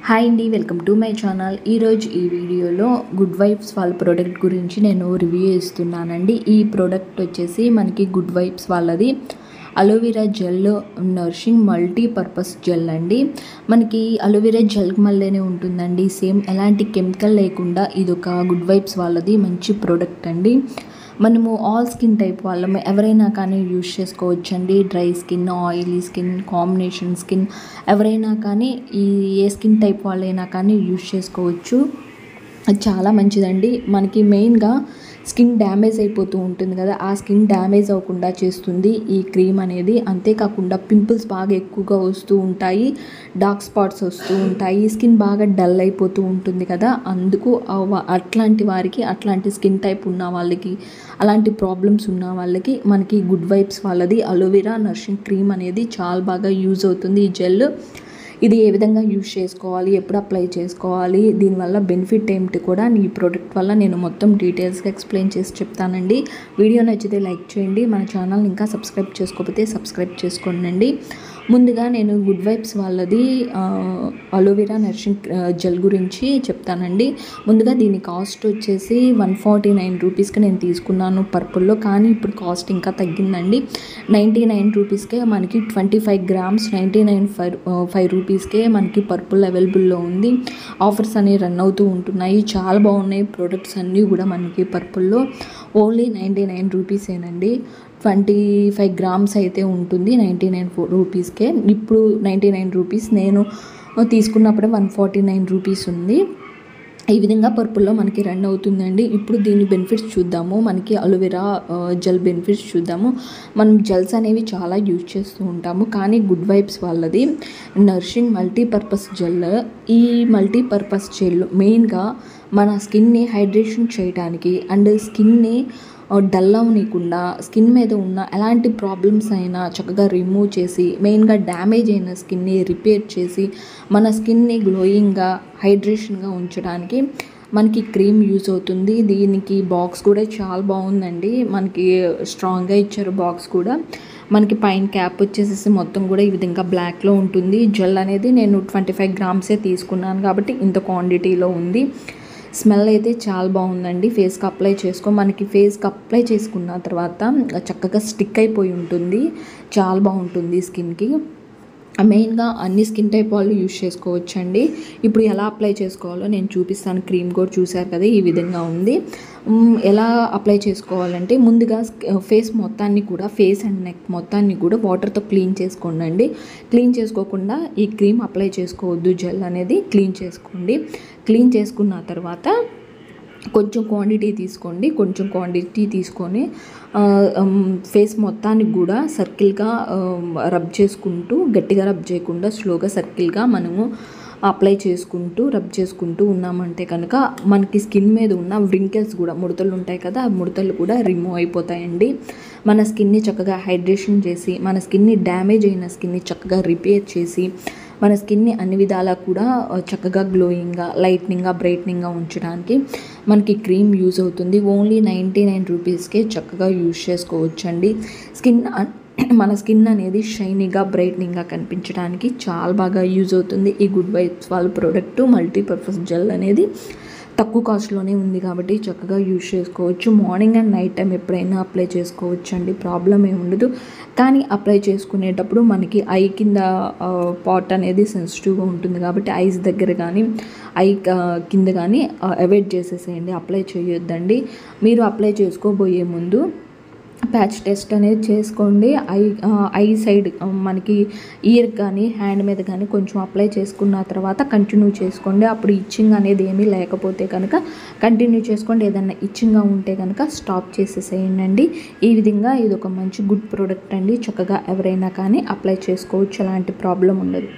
Hi అండి, welcome to my channel. ఈరోజు ఈ వీడియోలో గుడ్ వైబ్స్ వాళ్ళ ప్రోడక్ట్ గురించి నేను రివ్యూ ఇస్తున్నానండి. ఈ ప్రోడక్ట్ వచ్చేసి మనకి గుడ్ వైబ్స్ వాళ్ళది aloe vera gel nourishing multipurpose gel అండి. మనకి అలోవెరా జెల్ మళ్ళీనే ఉంటుందండి, సేమ్ ఎలాంటి కెమికల్ లేకుండా ఇదొక గుడ్ వైబ్స్ వాళ్ళది మంచి ప్రోడక్ట్ అండి. మనము ఆల్ స్కిన్ టైప్ వాళ్ళము ఎవరైనా కానీ యూజ్ చేసుకోవచ్చండి. Dry skin, oily skin, combination skin ఎవరైనా కానీ ఏ స్కిన్ టైప్ వాళ్ళైనా కానీ యూజ్ చేసుకోవచ్చు. అది చాలా మంచిదండి. మనకి మెయిన్గా స్కిన్ డ్యామేజ్ అయిపోతూ ఉంటుంది కదా, ఆ స్కిన్ డ్యామేజ్ అవ్వకుండా చేస్తుంది ఈ క్రీమ్ అనేది. అంతేకాకుండా పింపుల్స్ బాగా ఎక్కువగా వస్తూ ఉంటాయి, డార్క్ స్పాట్స్ వస్తూ ఉంటాయి, స్కిన్ బాగా డల్ అయిపోతూ ఉంటుంది కదా, అందుకు అట్లాంటి వారికి, అట్లాంటి స్కిన్ టైప్ ఉన్న వాళ్ళకి, అలాంటి ప్రాబ్లమ్స్ ఉన్న వాళ్ళకి మనకి గుడ్ వైబ్స్ వాళ్ళది అలోవెరా నరిషింగ్ క్రీమ్ అనేది చాలా బాగా యూజ్ అవుతుంది. ఈ జెల్ ఇది ఏ విధంగా యూజ్ చేసుకోవాలి, ఎప్పుడు అప్లై చేసుకోవాలి, దీనివల్ల బెనిఫిట్ ఏమిటి కూడా ఈ ప్రోడక్ట్ వల్ల నేను మొత్తం డీటెయిల్స్గా ఎక్స్ప్లెయిన్ చేసి చెప్తానండి. వీడియో నచ్చితే లైక్ చేయండి, మన ఛానల్ని ఇంకా సబ్స్క్రైబ్ చేసుకోకపోతే సబ్స్క్రైబ్ చేసుకోండి. ముందుగా నేను గుడ్ వైబ్స్ వాళ్ళది అలోవెరా నరిషింగ్ జెల్ గురించి చెప్తానండి. ముందుగా దీని కాస్ట్ వచ్చేసి 149 రూపీస్కి నేను తీసుకున్నాను పర్పుల్లో, కానీ ఇప్పుడు కాస్ట్ ఇంకా తగ్గిందండి. 99 రూపీస్కే మనకి 25 గ్రామ్స్ 5 రూపీస్కే మనకి పర్పుల్ అవైలబుల్లో ఉంది. ఆఫర్స్ అనేవి రన్ అవుతూ ఉంటున్నాయి, చాలా బాగున్నాయి ప్రోడక్ట్స్ అన్నీ కూడా. మనకి పర్పుల్లో ఓన్లీ 99 రూపీసేనండి. 25 గ్రామ్స్ అయితే ఉంటుంది 99 రూపీస్కే. ఇప్పుడు 99 రూపీస్, నేను తీసుకున్నప్పుడే 149 రూపీస్ ఉంది. ఈ విధంగా పర్పుల్లో మనకి రన్ అవుతుందండి. ఇప్పుడు దీని బెనిఫిట్స్ చూద్దాము. మనకి అలోవెరా జెల్ బెనిఫిట్స్ చూద్దాము. మనం జెల్స్ అనేవి చాలా యూజ్ చేస్తూ ఉంటాము, కానీ గుడ్ వైబ్స్ వాళ్ళది నరిషింగ్ మల్టీపర్పస్ జెల్. ఈ మల్టీపర్పస్ జెల్ మెయిన్గా మన స్కిన్ని హైడ్రేషన్ చేయడానికి అండ్ స్కిన్ని డల్ అవ్వనీయకుండా, స్కిన్ మీద ఉన్న ఎలాంటి ప్రాబ్లమ్స్ అయినా చక్కగా రిమూవ్ చేసి, మెయిన్గా డ్యామేజ్ అయిన స్కిన్ని రిపేర్ చేసి, మన స్కిన్ని గ్లోయింగ్గా హైడ్రేషన్గా ఉంచడానికి మనకి క్రీమ్ యూజ్ అవుతుంది. దీనికి బాక్స్ కూడా చాలా బాగుందండి, మనకి స్ట్రాంగ్గా ఇచ్చారు బాక్స్ కూడా. మనకి పైన క్యాప్ వచ్చేసేసి మొత్తం కూడా ఈ విధంగా బ్లాక్లో ఉంటుంది. జెల్ అనేది నేను 25 గ్రామ్సే తీసుకున్నాను కాబట్టి ఇంత క్వాంటిటీలో ఉంది. స్మెల్ అయితే చాలా బాగుందండి. ఫేస్కి అప్లై మనకి ఫేస్కి అప్లై చేసుకున్న తర్వాత చక్కగా స్టిక్ అయిపోయి ఉంటుంది, చాలా బాగుంటుంది స్కిన్కి. మెయిన్గా అన్ని స్కిన్ టైప్ వాళ్ళు యూజ్ చేసుకోవచ్చండి. ఇప్పుడు ఎలా అప్లై చేసుకోవాలో నేను చూపిస్తాను. క్రీమ్ కూడా చూసారు కదా, ఈ విధంగా ఉంది. ఎలా అప్లై చేసుకోవాలంటే ముందుగా ఫేస్ మొత్తాన్ని కూడా, ఫేస్ అండ్ నెక్ మొత్తాన్ని కూడా వాటర్తో క్లీన్ చేసుకోండి. క్లీన్ చేసుకోకుండా ఈ క్రీమ్ అప్లై చేసుకోవద్దు, జెల్ అనేది క్లీన్ చేసుకోండి. క్లీన్ చేసుకున్న తర్వాత కొంచెం క్వాంటిటీ తీసుకొని ఫేస్ మొత్తానికి కూడా సర్కిల్గా రబ్ చేసుకుంటూ, గట్టిగా రబ్ చేయకుండా స్లోగా సర్కిల్గా మనము అప్లై రబ్ చేసుకుంటూ ఉన్నామంటే కనుక మనకి స్కిన్ మీద ఉన్న వ్రింకిల్స్ కూడా, ముడతలు ఉంటాయి కదా, ఆ ముడతలు కూడా రిమూవ్ అయిపోతాయండి. మన స్కిన్ని చక్కగా హైడ్రేషన్ చేసి, మన స్కిన్ని డ్యామేజ్ అయిన స్కిన్ని చక్కగా రిపేర్ చేసి, మన స్కిన్ని అన్ని విధాలా కూడా చక్కగా గ్లోయింగ్గా, లైట్నింగ్గా, బ్రైట్నింగ్గా ఉంచడానికి మనకి క్రీమ్ యూజ్ అవుతుంది. ఓన్లీ 99 రూపీస్కే చక్కగా యూజ్ చేసుకోవచ్చండి. మన స్కిన్ అనేది షైనీగా, బ్రైట్నింగ్గా కనిపించడానికి చాలా బాగా యూజ్ అవుతుంది ఈ గుడ్ వైబ్స్ వాళ్ళ ప్రోడక్ట్ మల్టీపర్పస్ జెల్ అనేది. తక్కువ కాస్ట్లోనే ఉంది కాబట్టి చక్కగా యూజ్ చేసుకోవచ్చు. మార్నింగ్ అండ్ నైట్ టైం ఎప్పుడైనా అప్లై చేసుకోవచ్చు అండి, ప్రాబ్లం ఏమి ఉండదు. కానీ అప్లై చేసుకునేటప్పుడు మనకి ఐ కింద పాట్ అనేది సెన్సిటివ్గా ఉంటుంది కాబట్టి ఐస్ దగ్గర కానీ, ఐ కింద కానీ అవాయిడ్ చేసేసేయండి, అప్లై చేయొద్దండి. మీరు అప్లై చేసుకోబోయే ముందు ప్యాచ్ టెస్ట్ అనేది చేసుకోండి. ఐ సైడ్ మనకి ఇయర్ కానీ, హ్యాండ్ మీద కానీ కొంచెం అప్లై చేసుకున్న తర్వాత కంటిన్యూ చేసుకోండి. అప్పుడు ఇచ్చింగ్ అనేది ఏమీ లేకపోతే కనుక కంటిన్యూ చేసుకోండి. ఏదైనా ఇచ్చింగ్గా ఉంటే కనుక స్టాప్ చేసేసేయండి. ఈ విధంగా ఇది ఒక మంచి గుడ్ ప్రోడక్ట్ అండి. చక్కగా ఎవరైనా కానీ అప్లై చేసుకోవచ్చు, ఎలాంటి ప్రాబ్లం ఉండదు.